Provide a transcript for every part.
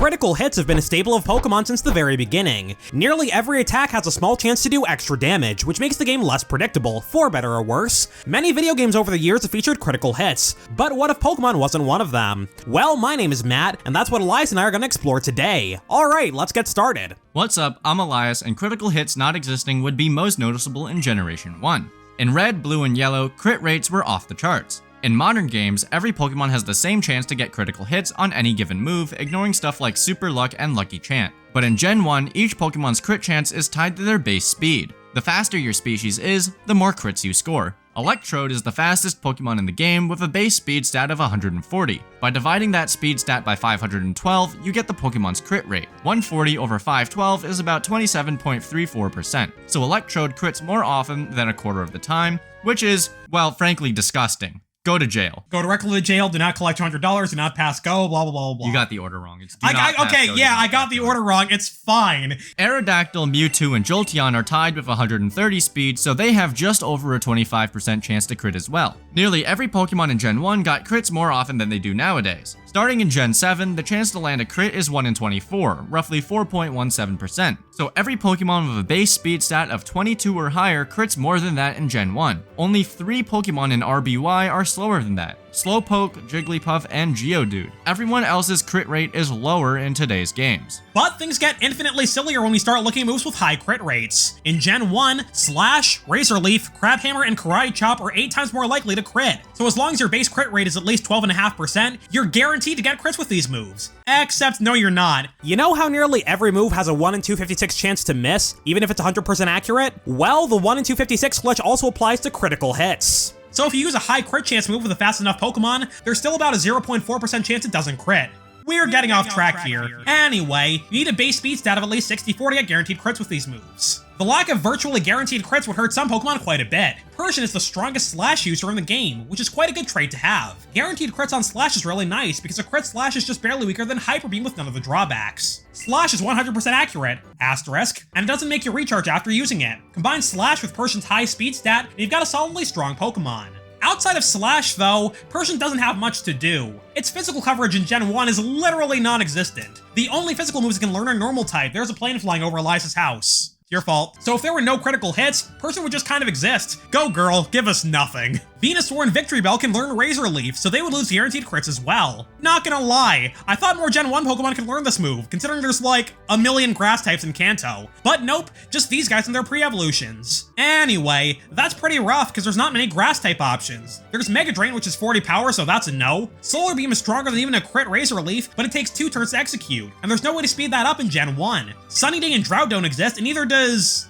Critical hits have been a staple of Pokemon since the very beginning. Nearly every attack has a small chance to do extra damage, which makes the game less predictable, for better or worse. Many video games over the years have featured critical hits, but what if Pokemon wasn't one of them? Well, my name is Matt, and that's what Elias and I are going to explore today. Alright, let's get started. What's up, I'm Elias, and critical hits not existing would be most noticeable in Generation 1. In Red, Blue, and Yellow, crit rates were off the charts. In modern games, every Pokemon has the same chance to get critical hits on any given move, ignoring stuff like Super Luck and Lucky Chant. But in Gen 1, each Pokemon's crit chance is tied to their base speed. The faster your species is, the more crits you score. Electrode is the fastest Pokemon in the game with a base speed stat of 140. By dividing that speed stat by 512, you get the Pokemon's crit rate. 140 over 512 is about 27.34%, so Electrode crits more often than a quarter of the time, which is, well, frankly disgusting. Go to jail. Go directly to jail, do not collect $200, do not pass go, blah, blah, blah, blah. You got the order wrong. It's I got the order wrong. It's fine. Aerodactyl, Mewtwo, and Jolteon are tied with 130 speed, so they have just over a 25% chance to crit as well. Nearly every Pokemon in Gen 1 got crits more often than they do nowadays. Starting in Gen 7, the chance to land a crit is 1 in 24, roughly 4.17%. So every Pokemon with a base speed stat of 22 or higher crits more than that in Gen 1. Only 3 Pokemon in RBY are slower than that: Slowpoke, Jigglypuff, and Geodude. Everyone else's crit rate is lower in today's games. But things get infinitely sillier when we start looking at moves with high crit rates. In Gen 1, Slash, Razor Leaf, Crab Hammer, and Karate Chop are 8 times more likely to crit. So as long as your base crit rate is at least 12.5%, you're guaranteed to get crits with these moves. Except, no you're not. You know how nearly every move has a 1 in 256 chance to miss, even if it's 100% accurate? Well, the 1 in 256 glitch also applies to critical hits. So if you use a high crit chance move with a fast enough Pokemon, there's still about a 0.4% chance it doesn't crit. We're getting off track here. Anyway, you need a base speed stat of at least 64 to get guaranteed crits with these moves. The lack of virtually guaranteed crits would hurt some Pokemon quite a bit. Persian is the strongest Slash user in the game, which is quite a good trait to have. Guaranteed crits on Slash is really nice because a crit Slash is just barely weaker than Hyper Beam with none of the drawbacks. Slash is 100% accurate, asterisk, and it doesn't make you recharge after using it. Combine Slash with Persian's high speed stat, and you've got a solidly strong Pokemon. Outside of Slash, though, Persian doesn't have much to do. Its physical coverage in Gen 1 is literally non-existent. The only physical moves it can learn are Normal type. There's a plane flying over Elias' house. Your fault. So if there were no critical hits, Persian would just kind of exist. Go girl, give us nothing. Venusaur and Victory Bell can learn Razor Leaf, so they would lose guaranteed crits as well. Not gonna lie, I thought more Gen 1 Pokemon could learn this move, considering there's like a million grass types in Kanto. But nope, just these guys and their pre-evolutions. Anyway, that's pretty rough because there's not many grass type options. There's Mega Drain, which is 40 power, so that's a no. Solar Beam is stronger than even a crit Razor Leaf, but it takes 2 turns to execute, and there's no way to speed that up in Gen 1. Sunny Day and Drought don't exist, and neither does,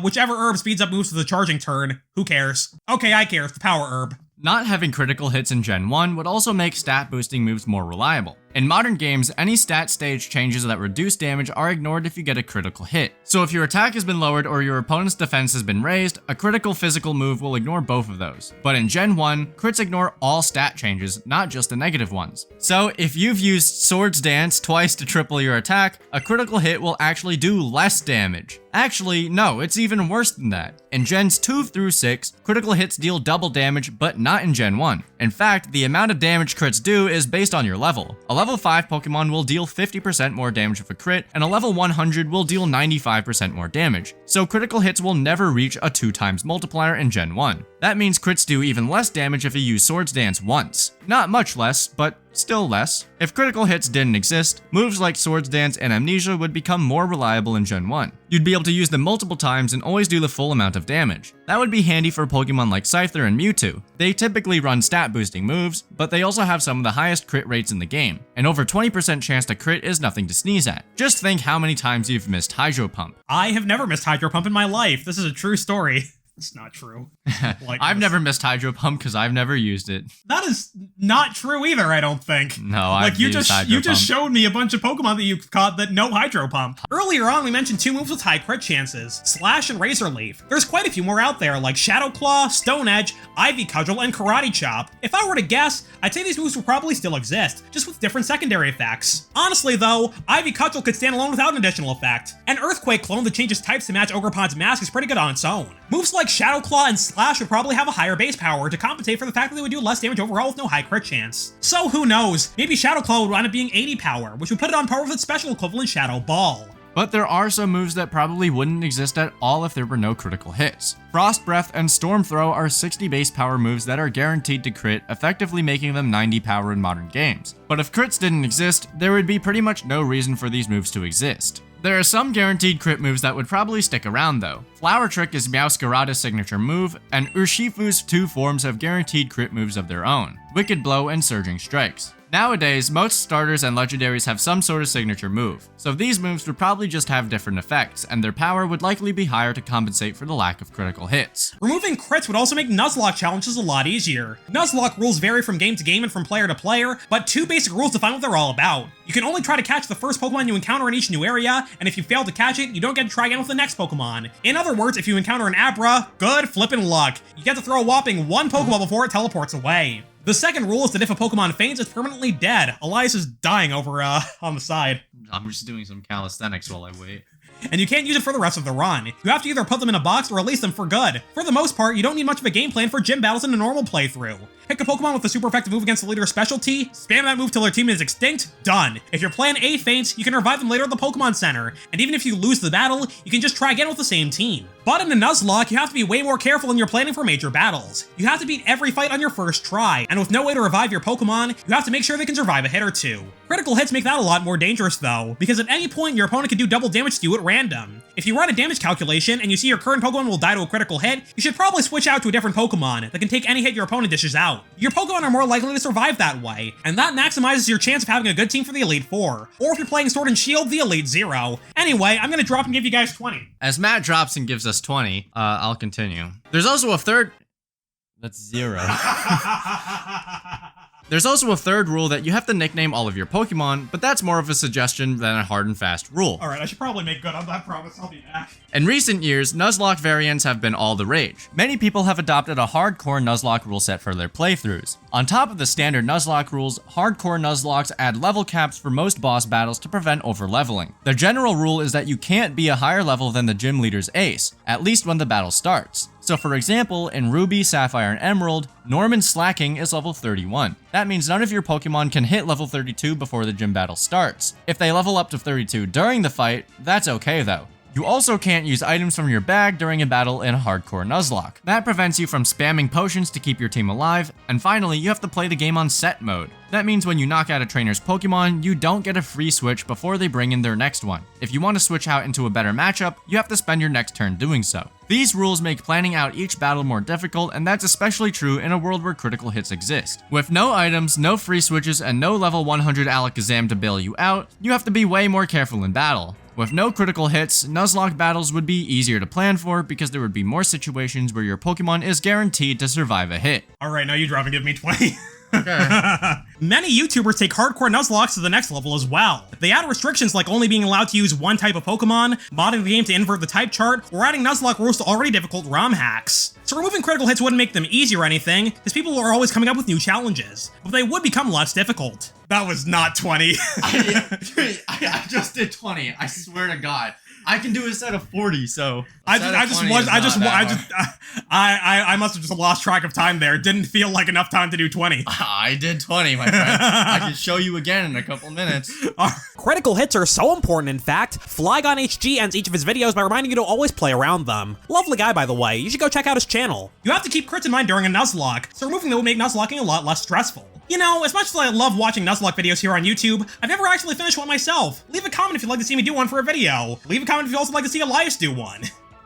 whichever herb speeds up moves to the charging turn. Who cares? Okay, I care, it's the power herb. Not having critical hits in Gen 1 would also make stat boosting moves more reliable. In modern games, any stat stage changes that reduce damage are ignored if you get a critical hit. So if your attack has been lowered or your opponent's defense has been raised, a critical physical move will ignore both of those. But in Gen 1, crits ignore all stat changes, not just the negative ones. So if you've used Swords Dance twice to triple your attack, a critical hit will actually do less damage. Actually, no, it's even worse than that. In Gens 2 through 6, critical hits deal double damage, but not in Gen 1. In fact, the amount of damage crits do is based on your level. A level 5 Pokemon will deal 50% more damage with a crit, and a level 100 will deal 95% more damage. So critical hits will never reach a 2x multiplier in Gen 1. That means crits do even less damage if you use Swords Dance once. Not much less, but still less. If critical hits didn't exist, moves like Swords Dance and Amnesia would become more reliable in Gen 1. You'd be able to use them multiple times and always do the full amount of damage. That would be handy for Pokemon like Scyther and Mewtwo. They typically run stat boosting moves, but they also have some of the highest crit rates in the game, and over 20% chance to crit is nothing to sneeze at. Just think how many times you've missed Hydro Pump. I have never missed Hydro Pump in my life. This is a true story. It's not true. I've never missed Hydro Pump because I've never used it. That is not true either, I don't think. No, I've used Hydro Pump. You just showed me a bunch of Pokemon that you caught that no Hydro Pump. Earlier on, we mentioned 2 moves with high crit chances, Slash and Razor Leaf. There's quite a few more out there, like Shadow Claw, Stone Edge, Ivy Cudgel, and Karate Chop. If I were to guess, I'd say these moves will probably still exist, just with different secondary effects. Honestly though, Ivy Cudgel could stand alone without an additional effect. An Earthquake clone that changes types to match Ogerpon's mask is pretty good on its own. Moves like like Shadow Claw and Slash would probably have a higher base power to compensate for the fact that they would do less damage overall with no high crit chance. So who knows, maybe Shadow Claw would wind up being 80 power, which would put it on par with its special equivalent Shadow Ball. But there are some moves that probably wouldn't exist at all if there were no critical hits. Frost Breath and Storm Throw are 60 base power moves that are guaranteed to crit, effectively making them 90 power in modern games. But if crits didn't exist, there would be pretty much no reason for these moves to exist. There are some guaranteed crit moves that would probably stick around though. Flower Trick is Meowscarada's signature move, and Urshifu's 2 forms have guaranteed crit moves of their own, Wicked Blow and Surging Strikes. Nowadays, most starters and legendaries have some sort of signature move, so these moves would probably just have different effects, and their power would likely be higher to compensate for the lack of critical hits. Removing crits would also make Nuzlocke challenges a lot easier. Nuzlocke rules vary from game to game and from player to player, but 2 basic rules define what they're all about. You can only try to catch the first Pokemon you encounter in each new area, and if you fail to catch it, you don't get to try again with the next Pokemon. In other words, if you encounter an Abra, good flippin' luck. You get to throw a whopping 1 Pokeball before it teleports away. The second rule is that if a Pokemon faints, it's permanently dead. Elias is dying over, on the side. I'm just doing some calisthenics while I wait. And you can't use it for the rest of the run. You have to either put them in a box or release them for good. For the most part, you don't need much of a game plan for gym battles in a normal playthrough. Pick a Pokemon with a super effective move against the leader's specialty, spam that move till their team is extinct, done. If your plan A faints, you can revive them later at the Pokemon Center, and even if you lose the battle, you can just try again with the same team. But in a Nuzlocke, you have to be way more careful in your planning for major battles. You have to beat every fight on your first try, and with no way to revive your Pokemon, you have to make sure they can survive a hit or 2. Critical hits make that a lot more dangerous though, because at any point your opponent can do double damage to you at random. If you run a damage calculation and you see your current Pokemon will die to a critical hit, you should probably switch out to a different Pokemon that can take any hit your opponent dishes out. Your Pokemon are more likely to survive that way, and that maximizes your chance of having a good team for the Elite Four, or if you're playing Sword and Shield, the Elite Zero. Anyway, I'm gonna drop and give you guys 20. As Matt drops and gives us 20, I'll continue. There's also a third... That's 0. There's also a third rule that you have to nickname all of your Pokemon, but that's more of a suggestion than a hard and fast rule. Alright, I should probably make good on that promise, I'll be back. In recent years, Nuzlocke variants have been all the rage. Many people have adopted a hardcore Nuzlocke rule set for their playthroughs. On top of the standard Nuzlocke rules, hardcore Nuzlockes add level caps for most boss battles to prevent overleveling. The general rule is that you can't be a higher level than the gym leader's ace, at least when the battle starts. So for example, in Ruby, Sapphire, and Emerald, Norman's Slacking is level 31. That means none of your Pokemon can hit level 32 before the gym battle starts. If they level up to 32 during the fight, that's okay though. You also can't use items from your bag during a battle in a hardcore Nuzlocke. That prevents you from spamming potions to keep your team alive, and finally, you have to play the game on set mode. That means when you knock out a trainer's Pokemon, you don't get a free switch before they bring in their next one. If you want to switch out into a better matchup, you have to spend your next turn doing so. These rules make planning out each battle more difficult, and that's especially true in a world where critical hits exist. With no items, no free switches, and no level 100 Alakazam to bail you out, you have to be way more careful in battle. With no critical hits, Nuzlocke battles would be easier to plan for because there would be more situations where your Pokemon is guaranteed to survive a hit. Alright, now you drop and give me 20. Okay. Many YouTubers take hardcore Nuzlockes to the next level as well. They add restrictions like only being allowed to use one type of Pokemon, modding the game to invert the type chart, or adding Nuzlocke rules to already difficult ROM hacks. So removing critical hits wouldn't make them easy or anything, because people are always coming up with new challenges, but they would become less difficult. That was not 20. I just did 20, I swear to God. I can do a set of 40, so I must have just lost track of time there. Didn't feel like enough time to do 20. I did 20, my friend. I can show you again in a couple minutes. Critical hits are so important, in fact. Flygon HG ends each of his videos by reminding you to always play around them. Lovely guy, by the way. You should go check out his channel. You have to keep crits in mind during a Nuzlocke, so removing them would make Nuzlocking a lot less stressful. You know, as much as I love watching Nuzlocke videos here on YouTube, I've never actually finished one myself. Leave a comment if you'd like to see me do one for a video. Leave a comment if you'd also like to see Elias do one.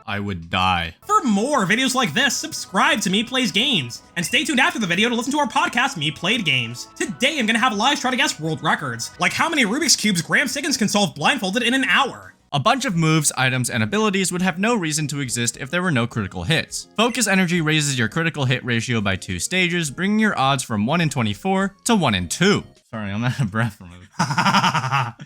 I would die. For more videos like this, subscribe to MEPlaysGames, and stay tuned after the video to listen to our podcast, MEPlaysGames. Today I'm gonna have Elias try to guess world records, like how many Rubik's Cubes Graham Siggins can solve blindfolded in an hour. A bunch of moves, items, and abilities would have no reason to exist if there were no critical hits. Focus Energy raises your critical hit ratio by 2 stages, bringing your odds from 1 in 24 to 1 in 2. Sorry, I'm out of breath from it.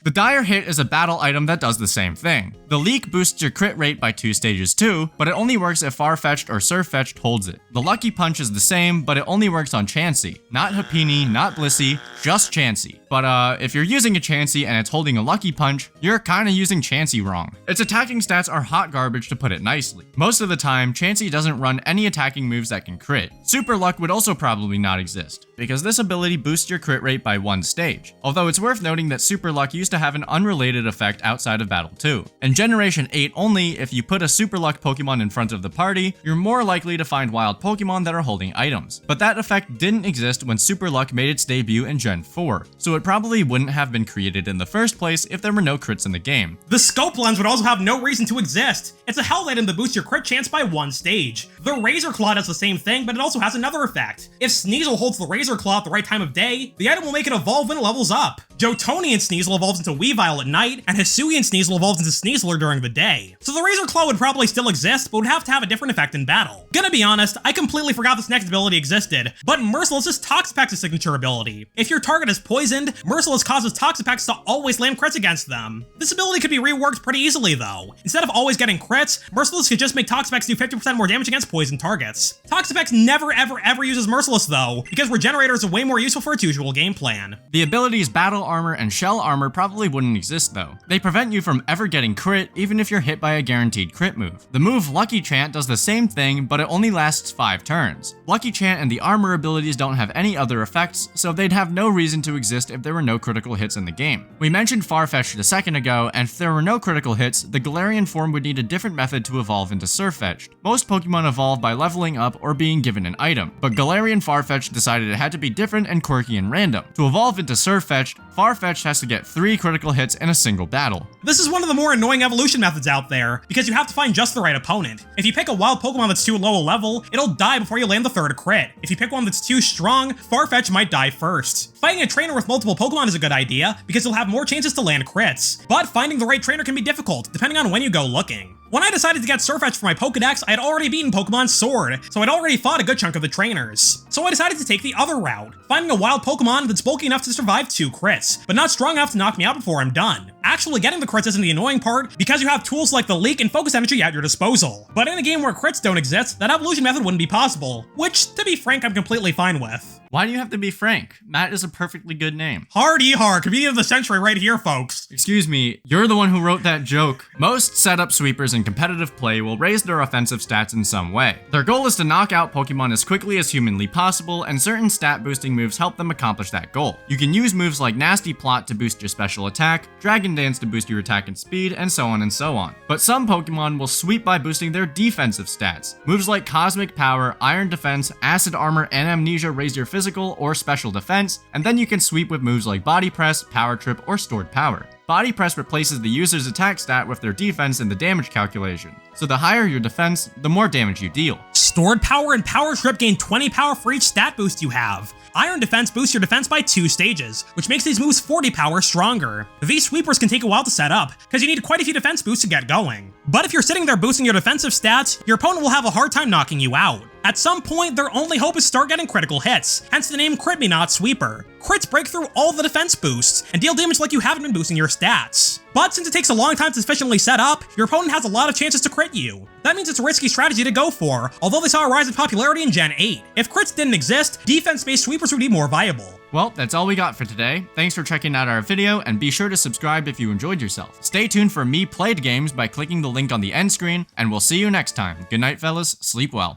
The Dire Hit is a battle item that does the same thing. The Leak boosts your crit rate by 2 stages too, but it only works if Farfetch'd or Sirfetch'd holds it. The Lucky Punch is the same, but it only works on Chansey. Not Happiny, not Blissey, just Chansey. But if you're using a Chansey and it's holding a Lucky Punch, you're kinda using Chansey wrong. Its attacking stats are hot garbage to put it nicely. Most of the time, Chansey doesn't run any attacking moves that can crit. Super Luck would also probably not exist, because this ability boosts your crit rate by 1 stage. Although it's worth noting that Super Luck used to have an unrelated effect outside of Battle 2. In Generation 8 only, if you put a Super Luck Pokemon in front of the party, you're more likely to find wild Pokemon that are holding items. But that effect didn't exist when Super Luck made its debut in Gen 4, so it probably wouldn't have been created in the first place if there were no crits in the game. The Scope Lens would also have no reason to exist. It's a held item that boosts your crit chance by 1 stage. The Razor Claw does the same thing, but it also has another effect. If Sneasel holds the Razor Claw at the right time of day, the item will make it evolve when it levels up. Jotonian Sneasel evolves into Weavile at night, and Hisuian Sneasel evolves into Sneasler during the day. So the Razor Claw would probably still exist, but would have to have a different effect in battle. Gonna be honest, I completely forgot this next ability existed, but Merciless is Toxapex's signature ability. If your target is poisoned, Merciless causes Toxapex to always land crits against them. This ability could be reworked pretty easily though. Instead of always getting crits, Merciless could just make Toxapex do 50% more damage against poison targets. Toxapex never ever uses Merciless though, because Regenerators are way more useful for its usual game plan. The abilities Battle Armor and Shell Armor probably wouldn't exist though. They prevent you from ever getting crit even if you're hit by a guaranteed crit move. The move Lucky Chant does the same thing, but it only lasts 5 turns. Lucky Chant and the armor abilities don't have any other effects, so they'd have no reason to exist if there were no critical hits in the game. We mentioned Farfetch'd a second ago, and if there were no critical hits, the Galarian form would need a different method to evolve into Sirfetch'd. Most Pokemon evolve by leveling up or being given an item, but Galarian Farfetch'd decided it had to be different and quirky and random. To evolve into Sirfetch'd, Farfetch'd has to get 3 critical hits in a single battle. This is one of the more annoying evolution methods out there, because you have to find just the right opponent. If you pick a wild Pokemon that's too low a level, it'll die before you land the 3rd crit. If you pick one that's too strong, Farfetch'd might die first. Fighting a trainer with multiple Pokemon is a good idea, because you'll have more chances to land crits. But finding the right trainer can be difficult, depending on when you go looking. When I decided to get Sirfetch'd for my Pokedex, I had already beaten Pokemon Sword, so I'd already fought a good chunk of the trainers. So I decided to take the other route, finding a wild Pokemon that's bulky enough to survive 2 crits, but not strong enough to knock me out before I'm done. Actually getting the crits isn't the annoying part, because you have tools like the Leak and Focus Energy at your disposal. But in a game where crits don't exist, that evolution method wouldn't be possible, which, to be frank, I'm completely fine with. Why do you have to be Frank? Matt is a perfectly good name. Har, comedian of the century right here, folks. Excuse me, you're the one who wrote that joke. Most setup sweepers in competitive play will raise their offensive stats in some way. Their goal is to knock out Pokemon as quickly as humanly possible, and certain stat boosting moves help them accomplish that goal. You can use moves like Nasty Plot to boost your special attack, Dragon Dance to boost your attack and speed, and so on and so on. But some Pokemon will sweep by boosting their defensive stats. Moves like Cosmic Power, Iron Defense, Acid Armor, and Amnesia raise your physical or special defense, and then you can sweep with moves like Body Press, Power Trip, or Stored Power. Body Press replaces the user's attack stat with their defense in the damage calculation, so the higher your defense, the more damage you deal. Stored Power and Power Trip gain 20 power for each stat boost you have. Iron Defense boosts your defense by 2 stages, which makes these moves 40 power stronger. These sweepers can take a while to set up, because you need quite a few defense boosts to get going. But if you're sitting there boosting your defensive stats, your opponent will have a hard time knocking you out. At some point, their only hope is to start getting critical hits, hence the name Crit Me Not Sweeper. Crits break through all the defense boosts, and deal damage like you haven't been boosting your stats. But since it takes a long time to sufficiently set up, your opponent has a lot of chances to crit you. That means it's a risky strategy to go for, although they saw a rise in popularity in Gen 8. If crits didn't exist, defense-based sweepers would be more viable. Well, that's all we got for today. Thanks for checking out our video, and be sure to subscribe if you enjoyed yourself. Stay tuned for MEPlaysGames by clicking the link on the end screen, and we'll see you next time. Good night, fellas. Sleep well.